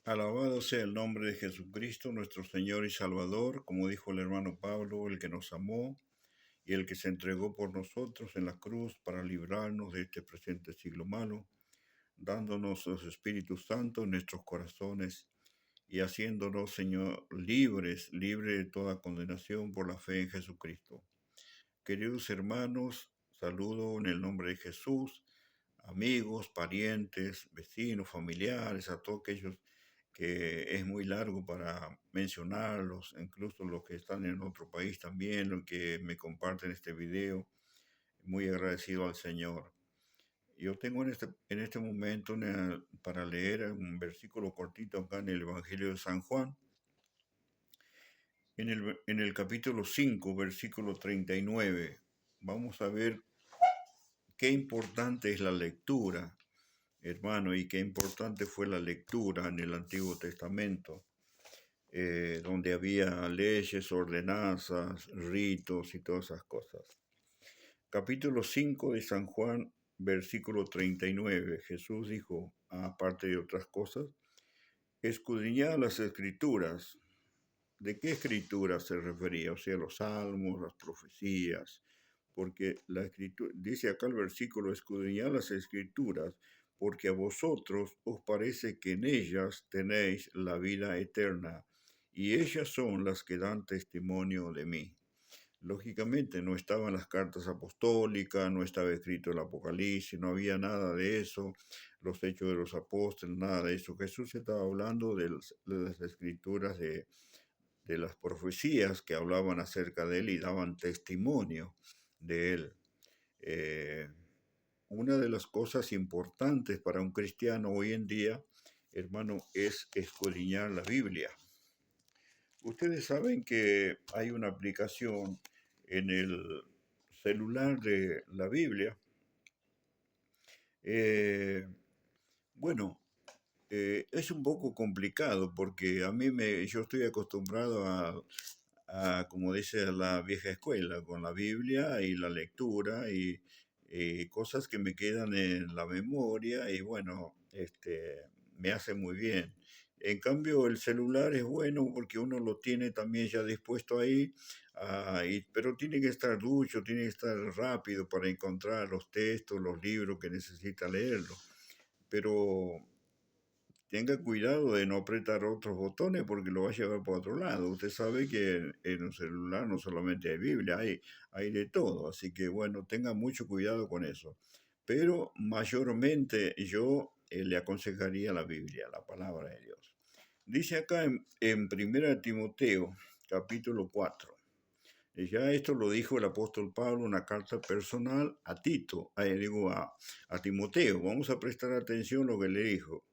Alabado sea el nombre de Jesucristo, nuestro Señor y Salvador, como dijo el hermano Pablo, el que nos amó y el que se entregó por nosotros en la cruz para librarnos de este presente siglo malo, dándonos los Espíritus Santos en nuestros corazones y haciéndonos, Señor, libres de toda condenación por la fe en Jesucristo. Queridos hermanos, saludo en el nombre de Jesús, amigos, parientes, vecinos, familiares, a todos aquellos que es muy largo para mencionarlos, incluso los que están en otro país también, los que me comparten este video. Muy agradecido al Señor. Yo tengo en este momento para leer un versículo cortito acá en el Evangelio de San Juan, en el capítulo 5, versículo 39. Vamos a ver qué importante es la lectura, hermano, y qué importante fue la lectura en el Antiguo Testamento, donde había leyes, ordenanzas, ritos y todas esas cosas. Capítulo 5 de San Juan, versículo 39. Jesús dijo, aparte de otras cosas, escudriñad las escrituras. ¿De qué escrituras se refería? O sea, los salmos, las profecías, porque la escritura, dice acá el versículo, escudriñad las escrituras, porque a vosotros os parece que en ellas tenéis la vida eterna, y ellas son las que dan testimonio de mí. Lógicamente no estaban las cartas apostólicas, no estaba escrito el Apocalipsis, no había nada de eso, los hechos de los apóstoles, nada de eso. Jesús estaba hablando de las escrituras de las profecías que hablaban acerca de él y daban testimonio de él. Eh, una de las cosas importantes para un cristiano hoy en día, hermano, es escudriñar la Biblia. Ustedes saben que hay una aplicación en el celular de la Biblia. Eh, bueno, es un poco complicado porque yo estoy acostumbrado como dice la vieja escuela, con la Biblia y la lectura y cosas que me quedan en la memoria y bueno, me hace muy bien. En cambio, el celular es bueno porque uno lo tiene también ya dispuesto ahí, pero tiene que estar ducho, tiene que estar rápido para encontrar los textos, los libros que necesita leerlo. Pero tenga cuidado de no apretar otros botones porque lo va a llevar por otro lado. Usted sabe que en un celular no solamente hay Biblia, hay de todo. Así que bueno, tenga mucho cuidado con eso. Pero mayormente yo le aconsejaría la Biblia, la palabra de Dios. Dice acá en 1 Timoteo, capítulo 4. Y ya esto lo dijo el apóstol Pablo, una carta personal a Tito, a Timoteo. Vamos a prestar atención a lo que le dijo.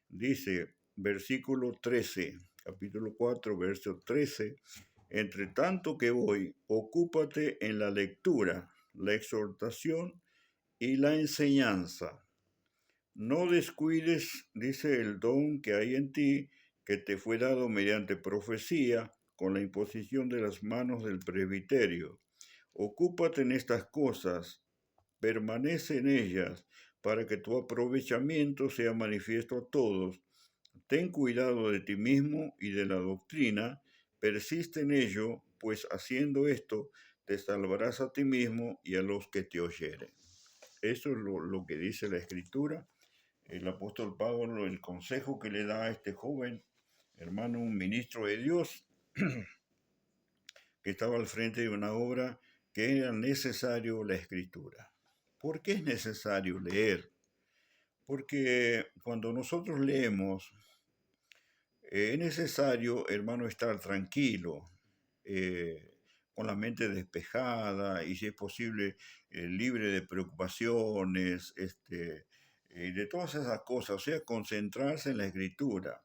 Dice, versículo 13, capítulo 4, verso 13, entre tanto que voy, ocúpate en la lectura, la exhortación y la enseñanza. No descuides, dice, el don que hay en ti, que te fue dado mediante profecía, con la imposición de las manos del presbiterio. Ocúpate en estas cosas, permanece en ellas, para que tu aprovechamiento sea manifiesto a todos. Ten cuidado de ti mismo y de la doctrina, persiste en ello, pues haciendo esto te salvarás a ti mismo y a los que te oyeren. Eso es lo que dice la Escritura. El apóstol Pablo, el consejo que le da a este joven hermano, un ministro de Dios, que estaba al frente de una obra que era necesario la Escritura. ¿Por qué es necesario leer? Porque cuando nosotros leemos, es necesario, hermano, estar tranquilo, con la mente despejada y, si es posible, libre de preocupaciones, de todas esas cosas, o sea, concentrarse en la escritura.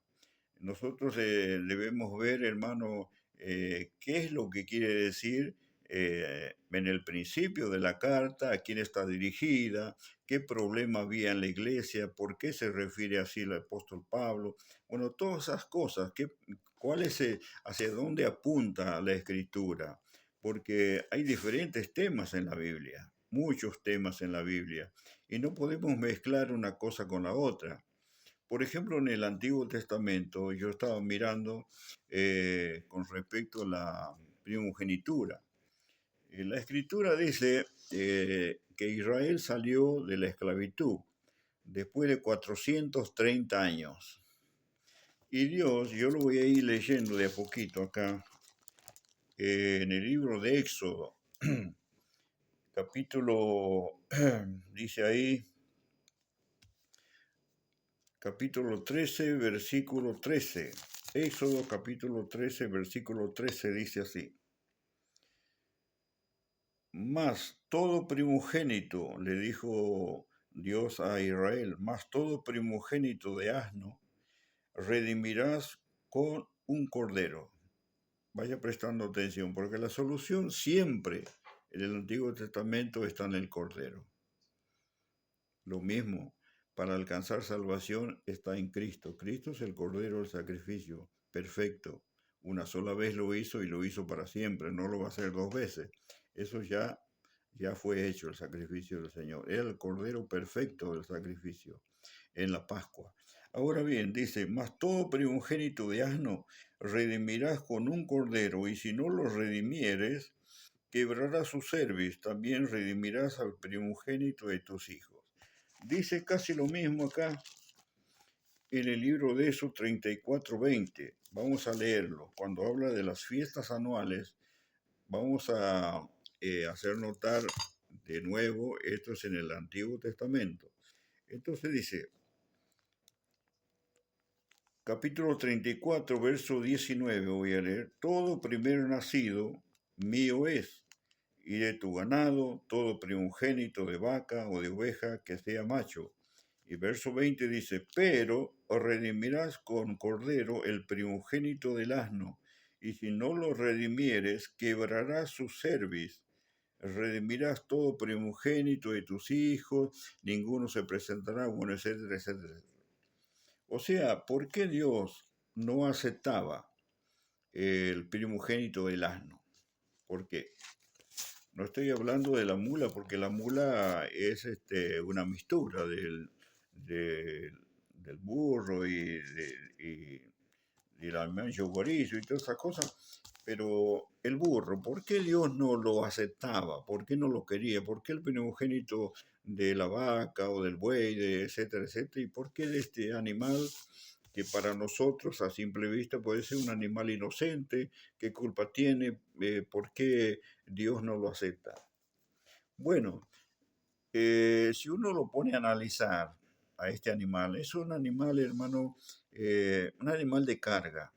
Nosotros debemos ver, hermano, qué es lo que quiere decir en el principio de la carta, a quién está dirigida, qué problema había en la iglesia, por qué se refiere así el apóstol Pablo. Bueno, todas esas cosas, hacia dónde apunta la escritura, porque hay diferentes temas en la Biblia, muchos temas en la Biblia, y no podemos mezclar una cosa con la otra. Por ejemplo, en el Antiguo Testamento, yo estaba mirando con respecto a la primogenitura. La Escritura dice que Israel salió de la esclavitud después de 430 años. Y Dios, yo lo voy a ir leyendo de a poquito acá, en el libro de Éxodo, capítulo, dice ahí, capítulo 13, versículo 13. Éxodo capítulo 13, versículo 13 dice así. Mas todo primogénito, le dijo Dios a Israel, mas todo primogénito de asno redimirás con un cordero. Vaya prestando atención, porque la solución siempre en el Antiguo Testamento está en el cordero. Lo mismo, para alcanzar salvación está en Cristo. Cristo es el cordero del sacrificio, perfecto. Una sola vez lo hizo y lo hizo para siempre, no lo va a hacer dos veces. Eso ya fue hecho el sacrificio del Señor. Era el cordero perfecto del sacrificio en la Pascua. Ahora bien, dice, mas todo primogénito de asno redimirás con un cordero, y si no lo redimieres, quebrarás su cerviz, también redimirás al primogénito de tus hijos. Dice casi lo mismo acá en el libro de Éxodo 34:20. Vamos a leerlo. Cuando habla de las fiestas anuales, vamos a hacer notar de nuevo, esto es en el Antiguo Testamento. Entonces dice, capítulo 34, verso 19, voy a leer, todo primero nacido mío es, y de tu ganado, todo primogénito de vaca o de oveja que sea macho. Y verso 20 dice, pero redimirás con cordero el primogénito del asno, y si no lo redimieres, quebrarás su cerviz. Redimirás todo primogénito de tus hijos, ninguno se presentará, bueno, etcétera, etcétera. O sea, ¿por qué Dios no aceptaba el primogénito del asno? ¿Por qué? No estoy hablando de la mula, porque la mula es una mistura del burro y el almanjo gorizo y todas esas cosas. Pero el burro, ¿por qué Dios no lo aceptaba? ¿Por qué no lo quería? ¿Por qué el primogénito de la vaca o del buey, etcétera, etcétera? ¿Y por qué de este animal que para nosotros a simple vista puede ser un animal inocente? ¿Qué culpa tiene? ¿Por qué Dios no lo acepta? Bueno, si uno lo pone a analizar a este animal, es un animal, hermano, un animal de carga.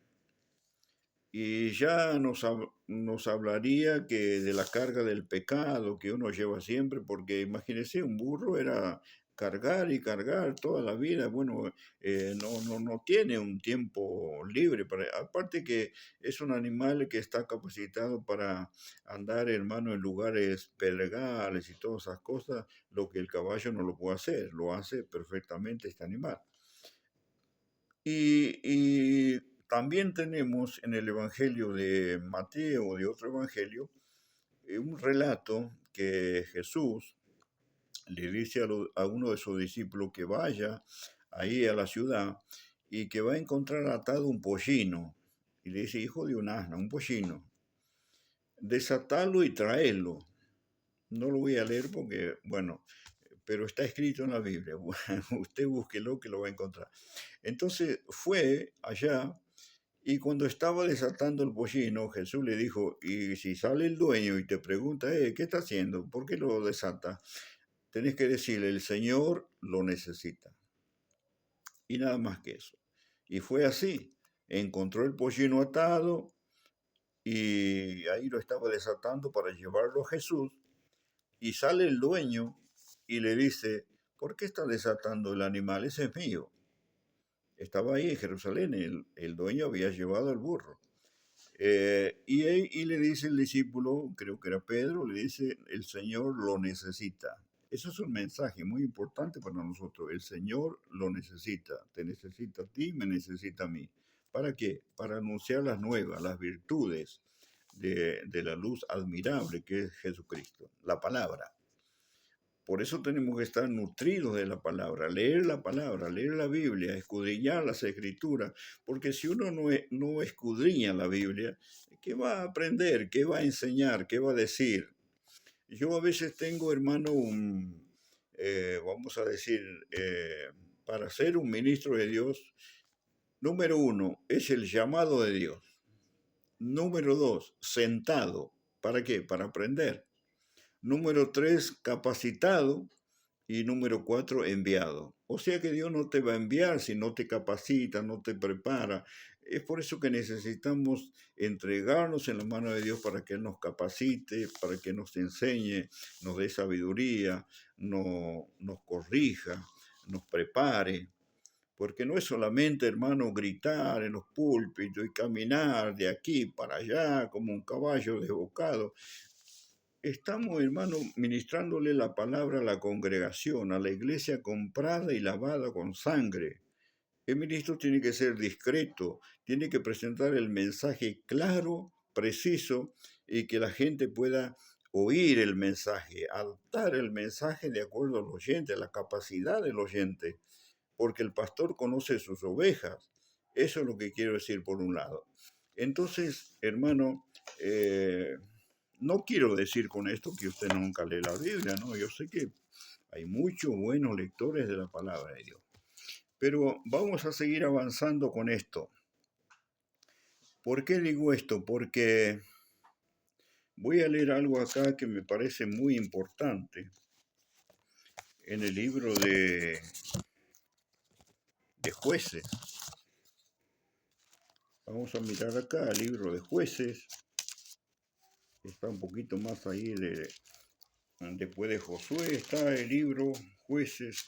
Y ya nos hablaría que de la carga del pecado que uno lleva siempre, porque imagínese, un burro era cargar y cargar toda la vida. Bueno, no tiene un tiempo libre. Aparte que es un animal que está capacitado para andar, hermano, en lugares pedregales y todas esas cosas, lo que el caballo no lo puede hacer, lo hace perfectamente este animal. Y también tenemos en el Evangelio de Mateo, de otro Evangelio, un relato que Jesús le dice a uno de sus discípulos que vaya ahí a la ciudad y que va a encontrar atado un pollino. Y le dice, hijo de un asno, un pollino, desatalo y traelo. No lo voy a leer porque, bueno, pero está escrito en la Biblia. Usted búsquelo que lo va a encontrar. Entonces fue allá. Y cuando estaba desatando el pollino, Jesús le dijo, y si sale el dueño y te pregunta, ¿qué está haciendo? ¿Por qué lo desata? Tenés que decirle, el Señor lo necesita. Y nada más que eso. Y fue así. Encontró el pollino atado y ahí lo estaba desatando para llevarlo a Jesús. Y sale el dueño y le dice, ¿por qué está desatando el animal? Ese es mío. Estaba ahí en Jerusalén, el dueño había llevado el burro. Y le dice el discípulo, creo que era Pedro, le dice, el Señor lo necesita. Eso es un mensaje muy importante para nosotros. El Señor lo necesita. Te necesita a ti, me necesita a mí. ¿Para qué? Para anunciar las nuevas, las virtudes de la luz admirable que es Jesucristo, la palabra. Por eso tenemos que estar nutridos de la palabra, leer la Biblia, escudriñar las escrituras, porque si uno no escudriña la Biblia, ¿qué va a aprender? ¿Qué va a enseñar? ¿Qué va a decir? Yo a veces tengo, hermano, vamos a decir, para ser un ministro de Dios, número uno, es el llamado de Dios. Número dos, sentado. ¿Para qué? Para aprender. Número tres, capacitado. Y número cuatro, enviado. O sea que Dios no te va a enviar si no te capacita, no te prepara. Es por eso que necesitamos entregarnos en la mano de Dios para que Él nos capacite, para que nos enseñe, nos dé sabiduría, nos corrija, nos prepare. Porque no es solamente, hermano, gritar en los púlpitos y caminar de aquí para allá como un caballo desbocado. Estamos, hermano, ministrándole la palabra a la congregación, a la iglesia comprada y lavada con sangre. El ministro tiene que ser discreto, tiene que presentar el mensaje claro, preciso y que la gente pueda oír el mensaje, adaptar el mensaje de acuerdo al oyente, a la capacidad del oyente, porque el pastor conoce sus ovejas. Eso es lo que quiero decir por un lado. Entonces, hermano, no quiero decir con esto que usted nunca lee la Biblia, ¿no? Yo sé que hay muchos buenos lectores de la palabra de Dios. Pero vamos a seguir avanzando con esto. ¿Por qué digo esto? Porque voy a leer algo acá que me parece muy importante en el libro de Jueces. Vamos a mirar acá el libro de Jueces. Está un poquito más ahí después de Josué. Está el libro Jueces.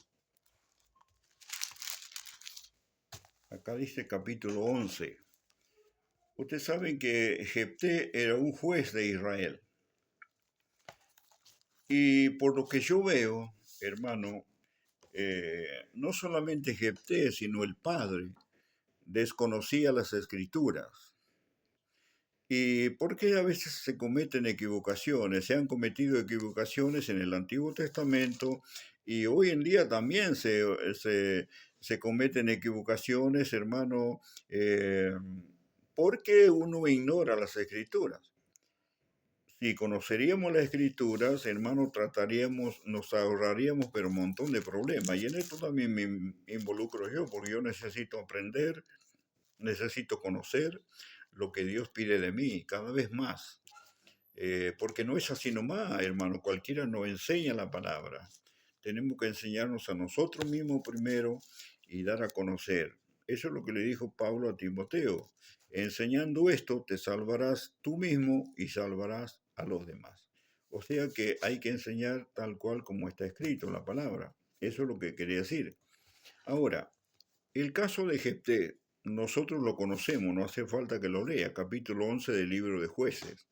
Acá dice capítulo 11. Ustedes saben que Jefté era un juez de Israel. Y por lo que yo veo, hermano, no solamente Jefté, sino el padre, desconocía las escrituras. ¿Y por qué a veces se cometen equivocaciones? Se han cometido equivocaciones en el Antiguo Testamento y hoy en día también se cometen equivocaciones, hermano, porque uno ignora las escrituras. Si conoceríamos las escrituras, hermano, nos ahorraríamos pero un montón de problemas. Y en esto también me involucro yo, porque yo necesito aprender, necesito conocer lo que Dios pide de mí cada vez más. Porque no es así nomás, hermano, cualquiera nos enseña la palabra. Tenemos que enseñarnos a nosotros mismos primero y dar a conocer. Eso es lo que le dijo Pablo a Timoteo. Enseñando esto te salvarás tú mismo y salvarás a los demás. O sea que hay que enseñar tal cual como está escrito en la palabra. Eso es lo que quería decir. Ahora, el caso de Jefté, nosotros lo conocemos, no hace falta que lo lea, capítulo 11 del libro de Jueces.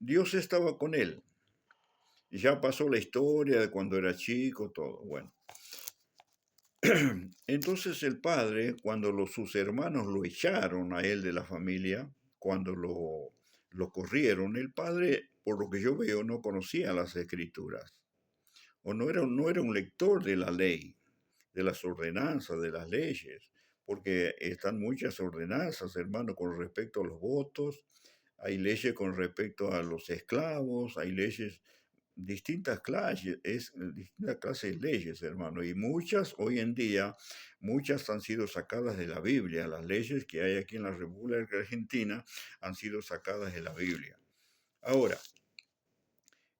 Dios estaba con él. Ya pasó la historia de cuando era chico, todo. Bueno, entonces el padre, cuando sus hermanos lo echaron a él de la familia, cuando lo corrieron, el padre, por lo que yo veo, no conocía las escrituras, o no era un lector de la ley, de las ordenanzas, de las leyes, porque están muchas ordenanzas, hermano, con respecto a los votos, hay leyes con respecto a los esclavos, hay leyes distintas clases de leyes, hermano, y muchas hoy en día, muchas han sido sacadas de la Biblia. Las leyes que hay aquí en la República Argentina han sido sacadas de la Biblia. Ahora,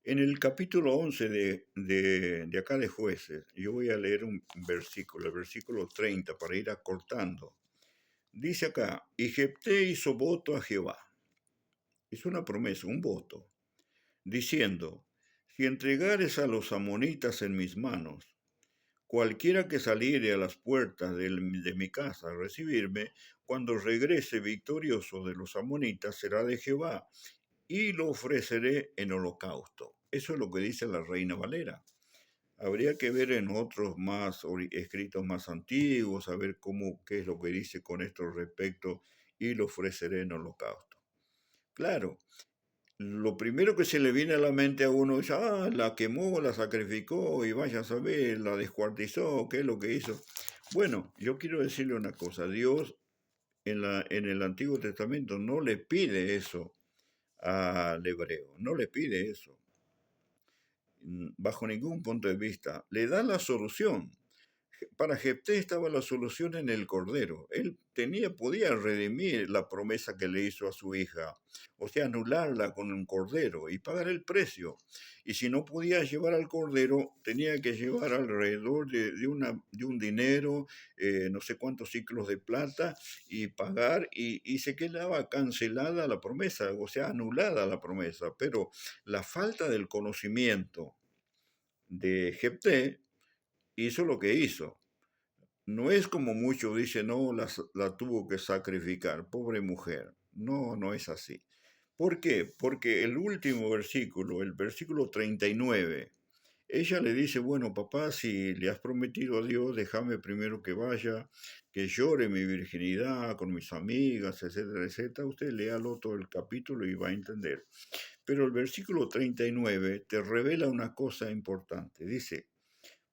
en el capítulo 11 de acá de Jueces, yo voy a leer un versículo, el versículo 30, para ir acortando. Dice acá, y Jefté hizo voto a Jehová. Es una promesa, un voto, diciendo, si entregares a los amonitas en mis manos, cualquiera que saliere a las puertas de mi casa a recibirme, cuando regrese victorioso de los amonitas, será de Jehová, y lo ofreceré en holocausto. Eso es lo que dice la Reina Valera. Habría que ver en otros escritos más antiguos, a ver qué es lo que dice con esto respecto, y lo ofreceré en holocausto. Claro, lo primero que se le viene a la mente a uno es, la quemó, la sacrificó y vaya a saber, la descuartizó, qué es lo que hizo. Bueno, yo quiero decirle una cosa, Dios en el Antiguo Testamento no le pide eso al hebreo, no le pide eso, bajo ningún punto de vista. Le da la solución. Para Jefté estaba la solución en el Cordero. Él podía redimir la promesa que le hizo a su hija, o sea, anularla con un Cordero y pagar el precio. Y si no podía llevar al Cordero, tenía que llevar alrededor de un dinero, no sé cuántos ciclos de plata, y pagar, y se quedaba cancelada la promesa, o sea, anulada la promesa. Pero la falta del conocimiento de Jefté hizo lo que hizo. No es como muchos dicen, no, la tuvo que sacrificar, pobre mujer. No, no es así. ¿Por qué? Porque el último versículo, el versículo 39, ella le dice, bueno, papá, si le has prometido a Dios, déjame primero que vaya, que llore mi virginidad con mis amigas, etcétera, etcétera. Usted léalo todo el capítulo y va a entender. Pero el versículo 39 te revela una cosa importante. Dice,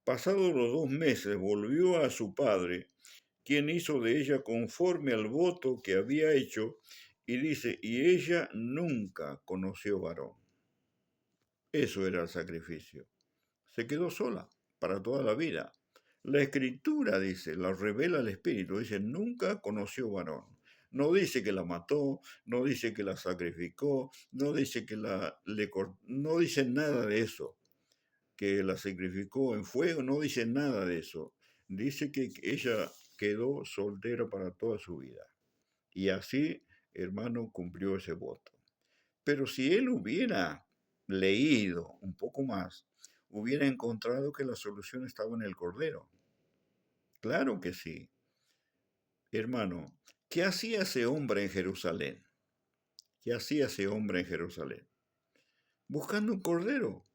pasados los 2 meses volvió a su padre, quien hizo de ella conforme al voto que había hecho, y dice, y ella nunca conoció varón. Eso era el sacrificio. Se quedó sola para toda la vida. La escritura dice, la revela el Espíritu, dice, nunca conoció varón. No dice que la mató, no dice que la sacrificó, no dice que no dice nada de eso, que la sacrificó en fuego, no dice nada de eso. Dice que ella quedó soltera para toda su vida. Y así, hermano, cumplió ese voto. Pero si él hubiera leído un poco más, hubiera encontrado que la solución estaba en el Cordero. Claro que sí. Hermano, ¿qué hacía ese hombre en Jerusalén? ¿Qué hacía ese hombre en Jerusalén? Buscando un Cordero.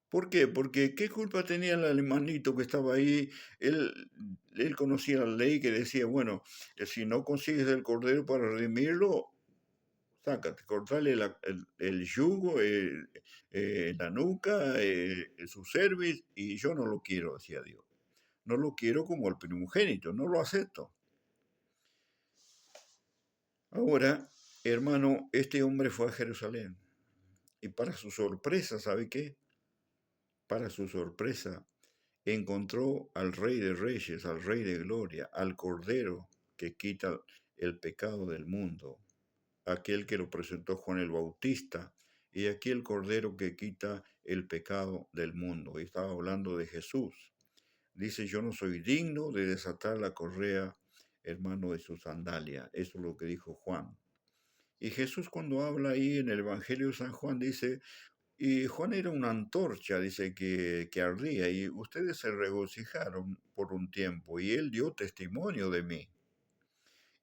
¿Por qué? Porque ¿qué culpa tenía el alemanito que estaba ahí? Él conocía la ley que decía, bueno, si no consigues el Cordero para redimirlo, sácate, cortale el yugo, la nuca, su cerviz, y yo no lo quiero, decía Dios. No lo quiero como el primogénito, no lo acepto. Ahora, hermano, este hombre fue a Jerusalén y para su sorpresa, ¿sabe qué? Para su sorpresa, encontró al Rey de Reyes, al Rey de Gloria, al Cordero que quita el pecado del mundo, aquel que lo presentó Juan el Bautista, y aquí el Cordero que quita el pecado del mundo. Y estaba hablando de Jesús. Dice, yo no soy digno de desatar la correa, hermano, de su sandalia. Eso es lo que dijo Juan. Y Jesús cuando habla ahí en el Evangelio de San Juan dice, y Juan era una antorcha, dice, que ardía, y ustedes se regocijaron por un tiempo, y él dio testimonio de mí.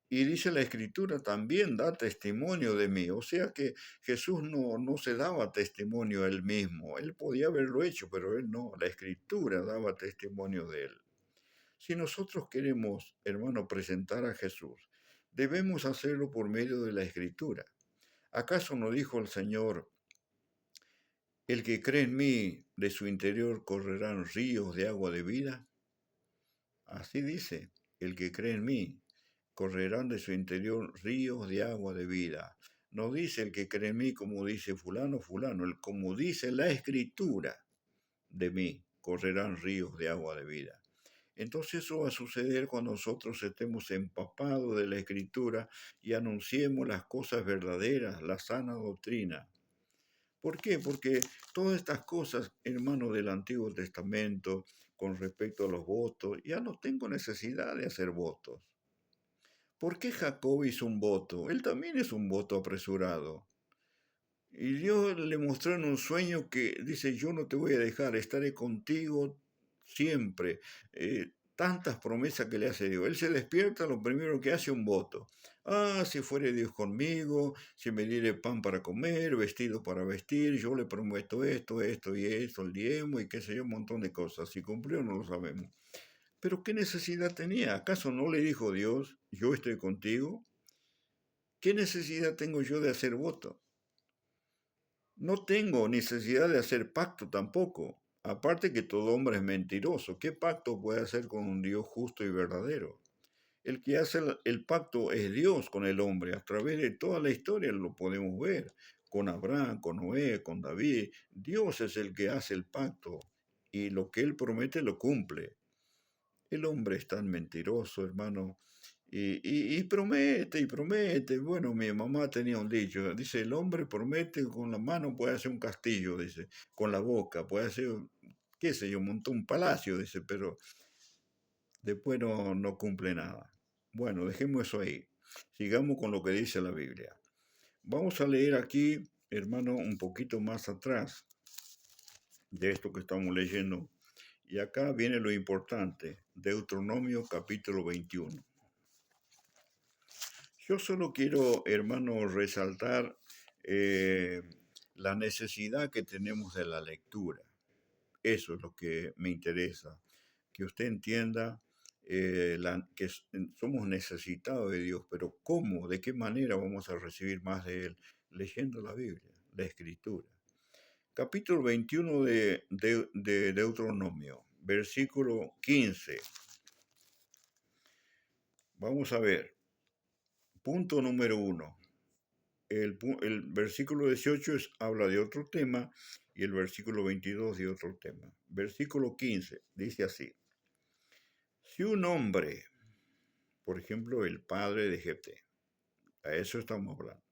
Y dice la escritura también da testimonio de mí. O sea que Jesús no se daba testimonio a él mismo. Él podía haberlo hecho, pero él no. La escritura daba testimonio de él. Si nosotros queremos, hermano, presentar a Jesús, debemos hacerlo por medio de la escritura. ¿Acaso no dijo el Señor, el que cree en mí, de su interior correrán ríos de agua de vida? Así dice, el que cree en mí, correrán de su interior ríos de agua de vida. No dice el que cree en mí como dice fulano, fulano, el como dice la escritura de mí, correrán ríos de agua de vida. Entonces eso va a suceder cuando nosotros estemos empapados de la escritura y anunciemos las cosas verdaderas, la sana doctrina. ¿Por qué? Porque todas estas cosas, hermano, del Antiguo Testamento, con respecto a los votos, ya no tengo necesidad de hacer votos. ¿Por qué Jacob hizo un voto? Él también es un voto apresurado. Y Dios le mostró en un sueño que dice, yo no te voy a dejar, estaré contigo siempre. Tantas promesas que le hace Dios. Él se despierta, lo primero que hace un voto. Si fuere Dios conmigo, si me diere pan para comer, vestido para vestir, yo le prometo esto, esto y esto, el diezmo y qué sé yo, un montón de cosas. Si cumplió no lo sabemos. Pero ¿qué necesidad tenía? ¿Acaso no le dijo Dios, yo estoy contigo? ¿Qué necesidad tengo yo de hacer voto? No tengo necesidad de hacer pacto tampoco. Aparte que todo hombre es mentiroso. ¿Qué pacto puede hacer con un Dios justo y verdadero? El que hace el pacto es Dios con el hombre. A través de toda la historia lo podemos ver. Con Abraham, con Noé, con David. Dios es el que hace el pacto. Y lo que él promete lo cumple. El hombre es tan mentiroso, hermano. Y promete y promete. Bueno, mi mamá tenía un dicho. Dice, el hombre promete con la mano puede hacer un castillo, dice. Con la boca puede hacer, qué sé yo, montó un palacio, dice, pero después no cumple nada. Bueno, dejemos eso ahí. Sigamos con lo que dice la Biblia. Vamos a leer aquí, hermano, un poquito más atrás de esto que estamos leyendo. Y acá viene lo importante, Deuteronomio capítulo 21. Yo solo quiero, hermano, resaltar eh, la necesidad que tenemos de la lectura. Eso es lo que me interesa, que usted entienda que somos necesitados de Dios, pero ¿cómo? ¿De qué manera vamos a recibir más de Él? Leyendo la Biblia, la Escritura. Capítulo 21 de Deuteronomio, versículo 15. Vamos a ver, punto número 1. El versículo 18 habla de otro tema y el versículo 22 de otro tema. Versículo 15 dice así. Si un hombre, por ejemplo, el padre de Jefté, a eso estamos hablando.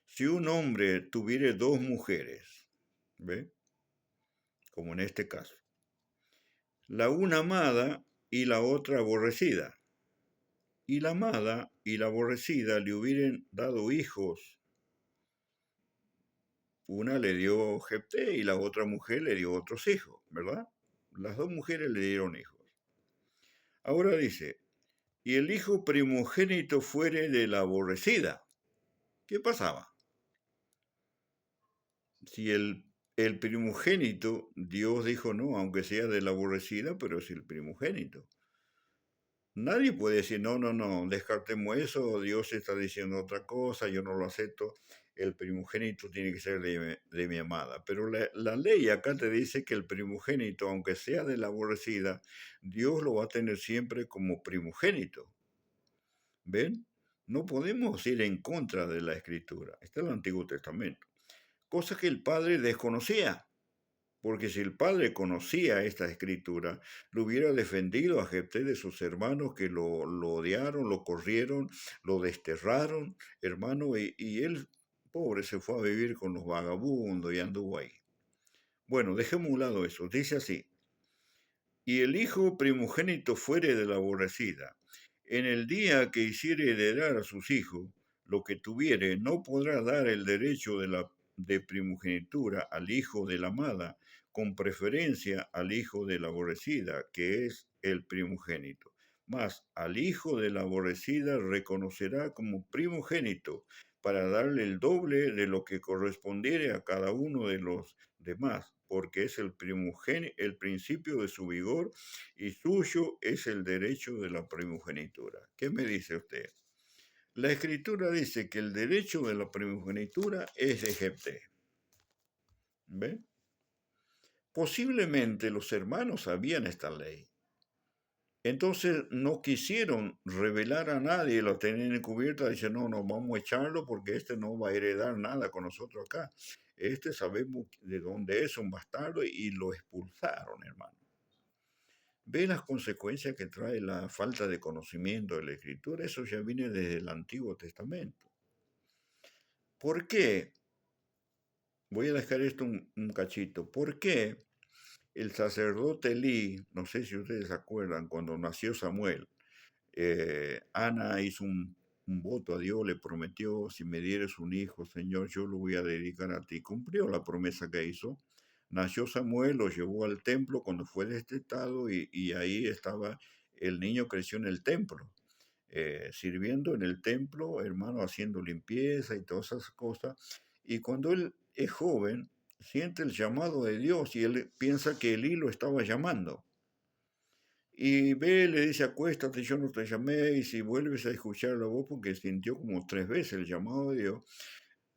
Si un hombre tuviere dos mujeres, ¿ve? Como en este caso, la una amada y la otra aborrecida, y la amada y la aborrecida le hubieran dado hijos, una le dio Jefté y la otra mujer le dio otros hijos, ¿verdad? Las dos mujeres le dieron hijos. Ahora dice, y el hijo primogénito fuere de la aborrecida. ¿Qué pasaba? Si el primogénito, Dios dijo no, aunque sea de la aborrecida, pero es el primogénito. Nadie puede decir, no, descartemos eso, Dios está diciendo otra cosa, yo no lo acepto, el primogénito tiene que ser de mi amada. Pero la ley acá te dice que el primogénito, aunque sea de la aborrecida, Dios lo va a tener siempre como primogénito. ¿Ven? No podemos ir en contra de la escritura. Está en el Antiguo Testamento. Cosa que el Padre desconocía. Porque si el padre conocía esta escritura, lo hubiera defendido a Jefté de sus hermanos que lo odiaron, lo corrieron, lo desterraron, hermano, y él, pobre, se fue a vivir con los vagabundos y anduvo ahí. Bueno, dejemos a un lado eso. Dice así, y el hijo primogénito fuere de la aborrecida. En el día que hiciere heredar a sus hijos, lo que tuviere, no podrá dar el derecho de primogenitura al hijo de la amada, con preferencia al hijo de la aborrecida, que es el primogénito. Mas al hijo de la aborrecida reconocerá como primogénito, para darle el doble de lo que correspondiere a cada uno de los demás, porque es el el principio de su vigor, y suyo es el derecho de la primogenitura. ¿Qué me dice usted? La escritura dice que el derecho de la primogenitura es de Jefté. ¿Ve? Posiblemente los hermanos sabían esta ley. Entonces no quisieron revelar a nadie, lo tenían encubierta, dicen, no, vamos a echarlo porque este no va a heredar nada con nosotros acá. Este sabemos de dónde es, un bastardo, y lo expulsaron, hermano. Ve las consecuencias que trae la falta de conocimiento de la escritura, eso ya viene desde el Antiguo Testamento. ¿Por qué? Voy a dejar esto un cachito. ¿Por qué el sacerdote Elí, no sé si ustedes se acuerdan, cuando nació Samuel, Ana hizo un voto a Dios, le prometió, si me dieres un hijo, Señor, yo lo voy a dedicar a ti. Cumplió la promesa que hizo. Nació Samuel, lo llevó al templo cuando fue destetado y ahí estaba, el niño creció en el templo, sirviendo en el templo, hermano, haciendo limpieza y todas esas cosas. Y cuando él es joven, siente el llamado de Dios y él piensa que Elí lo estaba llamando. Y ve, le dice, acuéstate, yo no te llamé, y si vuelves a escuchar la voz, porque sintió como 3 veces el llamado de Dios,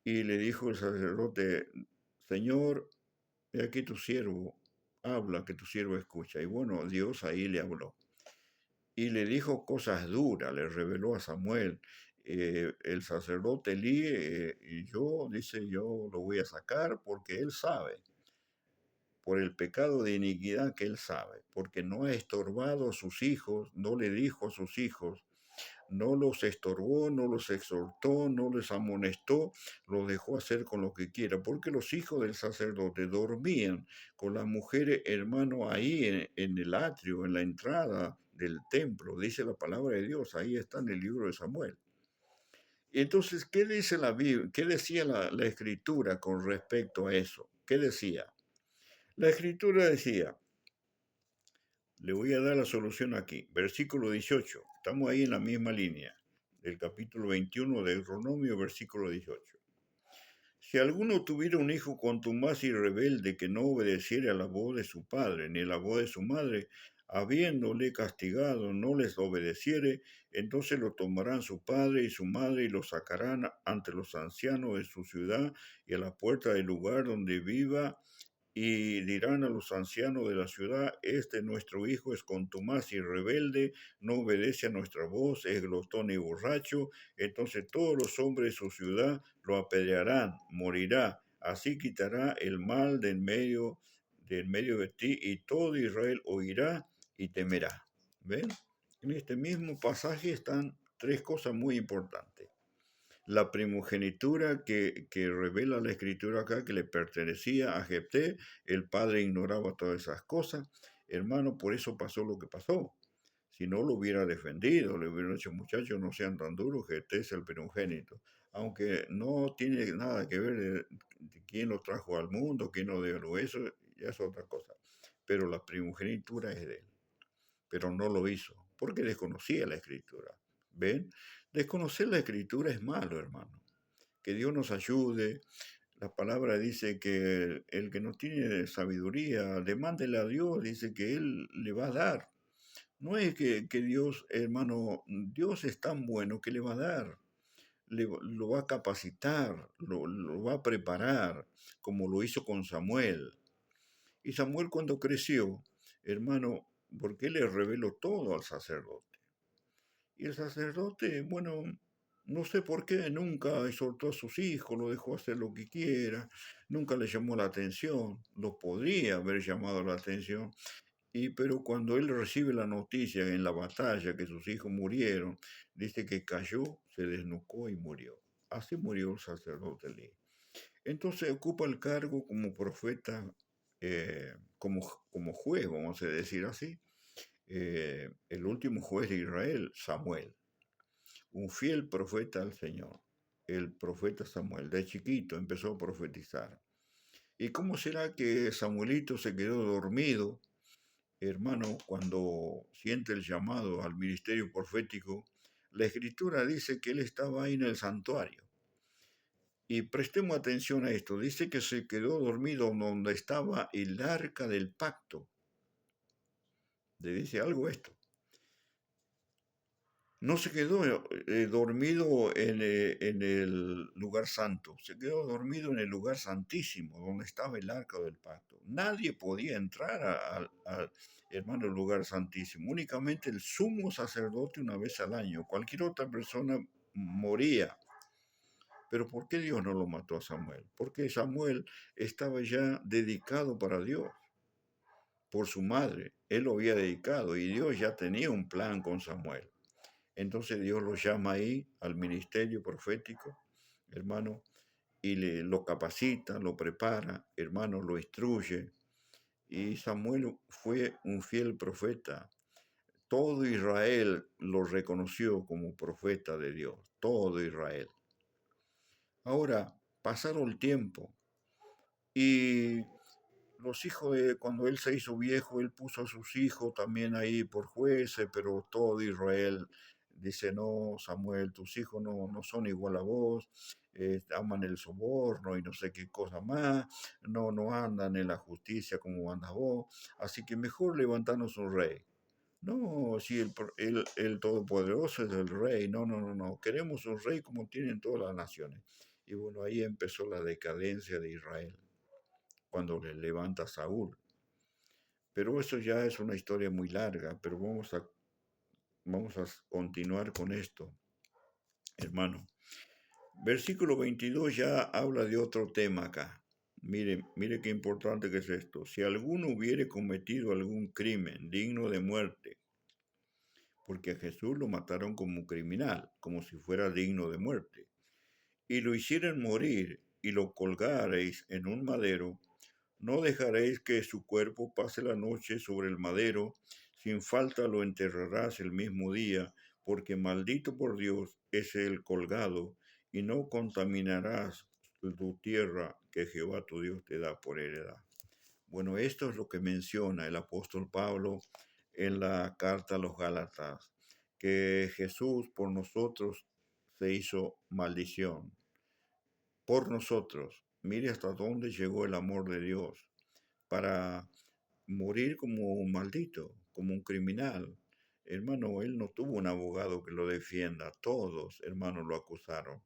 y le dijo el sacerdote, Señor, he aquí tu siervo, habla que tu siervo escucha. Y bueno, Dios ahí le habló. Y le dijo cosas duras, le reveló a Samuel. El sacerdote Elí, y yo, dice, yo lo voy a sacar porque él sabe, por el pecado de iniquidad que él sabe, porque no ha estorbado a sus hijos, no le dijo a sus hijos, no los estorbó, no los exhortó, no les amonestó, los dejó hacer con lo que quiera, porque los hijos del sacerdote dormían con las mujeres, hermano, ahí en el atrio, en la entrada del templo, dice la palabra de Dios, ahí está en el libro de Samuel. Y entonces, ¿qué dice la Biblia? ¿Qué decía la escritura con respecto a eso? ¿Qué decía? La escritura decía, le voy a dar la solución aquí, versículo 18, estamos ahí en la misma línea, del capítulo 21 de Deuteronomio, versículo 18. Si alguno tuviera un hijo contumaz y rebelde que no obedeciera a la voz de su padre ni a la voz de su madre, habiéndole castigado no les obedeciere, entonces lo tomarán su padre y su madre y lo sacarán ante los ancianos de su ciudad y a la puerta del lugar donde viva y dirán a los ancianos de la ciudad, este nuestro hijo es contumaz y rebelde, no obedece a nuestra voz, es glotón y borracho, entonces todos los hombres de su ciudad lo apedrearán, morirá, así quitará el mal del medio de ti, y todo Israel oirá y temerá. ¿Ven? En este mismo pasaje están tres cosas muy importantes. La primogenitura que revela la escritura acá, que le pertenecía a Jefté, el padre ignoraba todas esas cosas. Hermano, por eso pasó lo que pasó. Si no lo hubiera defendido, le hubiera dicho, muchachos, no sean tan duros, Jefté es el primogénito. Aunque no tiene nada que ver de quién lo trajo al mundo, quién lo dio, eso ya es otra cosa. Pero la primogenitura es de él. Pero no lo hizo, porque desconocía la escritura. ¿Ven? Desconocer la escritura es malo, hermano. Que Dios nos ayude. La palabra dice que el que no tiene sabiduría, demándele a Dios, dice que Él le va a dar. No es que Dios, hermano, Dios es tan bueno que le va a dar, lo va a capacitar, lo va a preparar, como lo hizo con Samuel. Y Samuel cuando creció, hermano, porque él le reveló todo al sacerdote. Y el sacerdote, bueno, no sé por qué, nunca exhortó a sus hijos, lo dejó hacer lo que quiera, nunca le llamó la atención, lo podría haber llamado la atención, pero cuando él recibe la noticia en la batalla que sus hijos murieron, dice que cayó, se desnucó y murió. Así murió el sacerdote Elí. Entonces ocupa el cargo como profeta, como juez, vamos a decir así, el último juez de Israel, Samuel, un fiel profeta al Señor, el profeta Samuel. De chiquito empezó a profetizar. ¿Y cómo será que Samuelito se quedó dormido, hermano, cuando siente el llamado al ministerio profético? La escritura dice que él estaba ahí en el santuario. Y prestemos atención a esto. Dice que se quedó dormido donde estaba el arca del pacto. Le dice algo esto. No se quedó dormido en el lugar santo, se quedó dormido en el lugar santísimo, donde estaba el arca del pacto. Nadie podía entrar al hermano el lugar santísimo, únicamente el sumo sacerdote una vez al año. Cualquier otra persona moría. Pero ¿por qué Dios no lo mató a Samuel? Porque Samuel estaba ya dedicado para Dios por su madre. Él lo había dedicado y Dios ya tenía un plan con Samuel. Entonces Dios lo llama ahí al ministerio profético, hermano, y lo capacita, lo prepara, hermano, lo instruye. Y Samuel fue un fiel profeta. Todo Israel lo reconoció como profeta de Dios, todo Israel. Ahora, pasaron el tiempo y los hijos cuando él se hizo viejo, él puso a sus hijos también ahí por jueces, pero todo Israel dice, no, Samuel, tus hijos no son igual a vos, aman el soborno y no sé qué cosa más, no andan en la justicia como andas vos, así que mejor levantanos un rey. No, si el Todopoderoso es el rey, no, queremos un rey como tienen todas las naciones. Y bueno, ahí empezó la decadencia de Israel. cuando le levanta a Saúl. Pero eso ya es una historia muy larga, pero vamos a continuar con esto, hermano. Versículo 22 ya habla de otro tema acá. Mire, mire qué importante que es esto. Si alguno hubiere cometido algún crimen digno de muerte, porque a Jesús lo mataron como un criminal, como si fuera digno de muerte, y lo hicieran morir y lo colgareis en un madero, no dejaréis que su cuerpo pase la noche sobre el madero, sin falta lo enterrarás el mismo día, porque maldito por Dios es el colgado, y no contaminarás tu tierra que Jehová tu Dios te da por heredad. Bueno, esto es lo que menciona el apóstol Pablo en la carta a los Gálatas, que Jesús por nosotros se hizo maldición, por nosotros. Mire hasta dónde llegó el amor de Dios para morir como un maldito, como un criminal. Hermano, él no tuvo un abogado que lo defienda. Todos, hermanos, lo acusaron.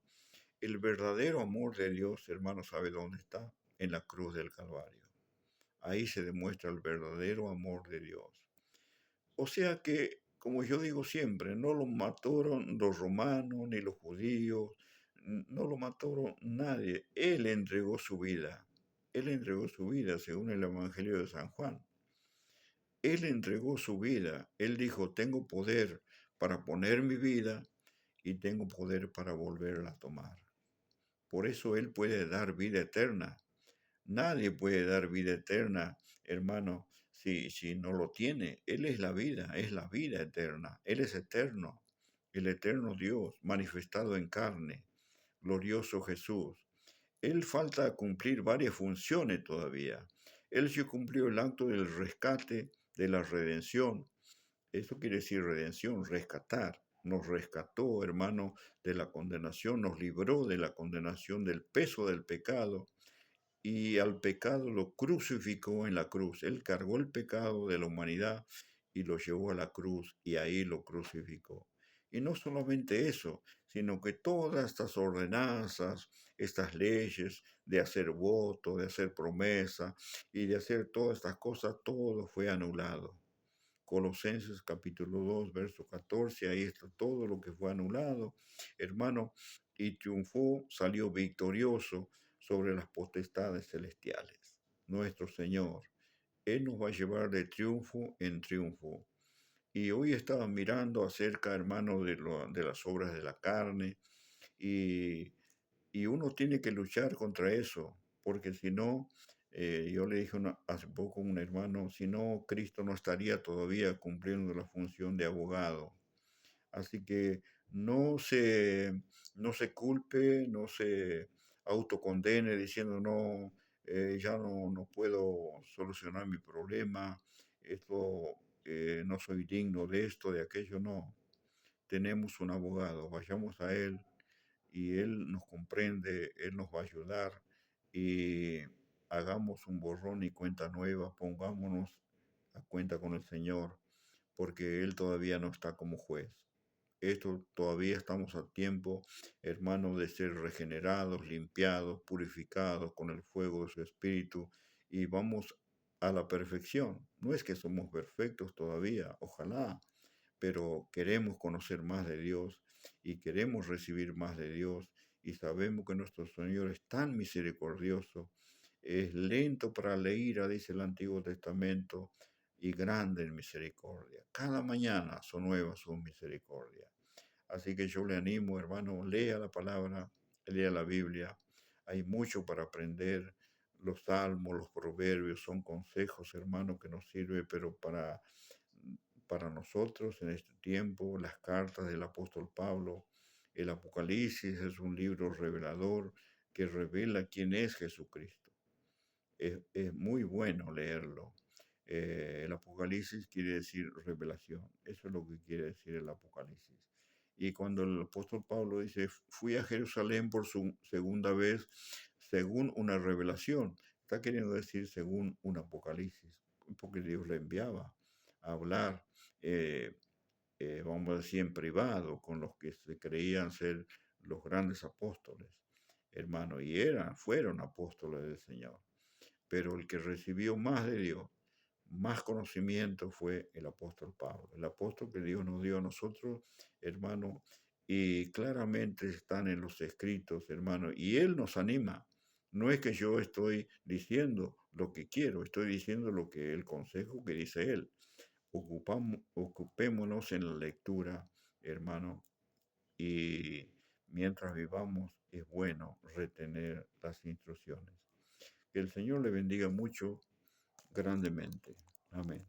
El verdadero amor de Dios, hermano, ¿sabe dónde está? En la cruz del Calvario. Ahí se demuestra el verdadero amor de Dios. O sea que, como yo digo siempre, no lo mataron los romanos ni los judíos, no lo mataron nadie. Él entregó su vida. Él entregó su vida según el Evangelio de San Juan. Él entregó su vida. Él dijo, tengo poder para poner mi vida y tengo poder para volverla a tomar. Por eso Él puede dar vida eterna. Nadie puede dar vida eterna, hermano, si no lo tiene. Él es la vida eterna. Él es eterno, el eterno Dios manifestado en carne, glorioso Jesús. Él falta cumplir varias funciones todavía. Él sí cumplió el acto del rescate, de la redención. Eso quiere decir redención, rescatar. Nos rescató, hermano, de la condenación, nos libró de la condenación, del peso del pecado, y al pecado lo crucificó en la cruz. Él cargó el pecado de la humanidad y lo llevó a la cruz y ahí lo crucificó. Y no solamente eso, sino que todas estas ordenanzas, estas leyes de hacer voto, de hacer promesa y de hacer todas estas cosas, todo fue anulado. Colosenses capítulo 2, verso 14, ahí está todo lo que fue anulado, hermano, y triunfó, salió victorioso sobre las potestades celestiales. Nuestro Señor, Él nos va a llevar de triunfo en triunfo. Y hoy estaba mirando acerca, hermano, de las obras de la carne, y y uno tiene que luchar contra eso, porque si no, yo le dije hace poco a un hermano, si no, Cristo no estaría todavía cumpliendo la función de abogado. Así que no se, no se culpe, no se autocondene diciendo, no, ya no puedo solucionar mi problema, esto, no soy digno de esto, de aquello, no. Tenemos un abogado, vayamos a él y Él nos comprende, Él nos va a ayudar y hagamos un borrón y cuenta nueva, pongámonos a cuenta con el Señor, porque Él todavía no está como juez. Esto todavía estamos a tiempo, hermanos, de ser regenerados, limpiados, purificados con el fuego de su Espíritu y vamos a la perfección. No es que somos perfectos todavía, ojalá, pero queremos conocer más de Dios y queremos recibir más de Dios y sabemos que nuestro Señor es tan misericordioso, es lento para la ira, dice el Antiguo Testamento, y grande en misericordia. Cada mañana son nuevas sus misericordias. Así que yo le animo, hermano, lea la palabra, lea la Biblia. Hay mucho para aprender. Los salmos, los proverbios son consejos, hermano, que nos sirve, pero para nosotros en este tiempo, las cartas del apóstol Pablo, el Apocalipsis es un libro revelador que revela quién es Jesucristo. Es muy bueno leerlo. El Apocalipsis quiere decir revelación. Eso es lo que quiere decir el Apocalipsis. Y cuando el apóstol Pablo dice, fui a Jerusalén por su segunda vez, según una revelación, está queriendo decir según un Apocalipsis, porque Dios le enviaba a hablar, eh, vamos a decir, en privado, con los que se creían ser los grandes apóstoles, hermano, y fueron apóstoles del Señor. pero el que recibió más de Dios, más conocimiento fue el apóstol Pablo, el apóstol que Dios nos dio a nosotros, hermano, y claramente están en los escritos, hermano, y él nos anima. No es que yo estoy diciendo lo que quiero, estoy diciendo lo que el consejo que dice él. Ocupémonos en la lectura, hermano, y mientras vivamos es bueno retener las instrucciones. Que el Señor le bendiga mucho, grandemente. Amén.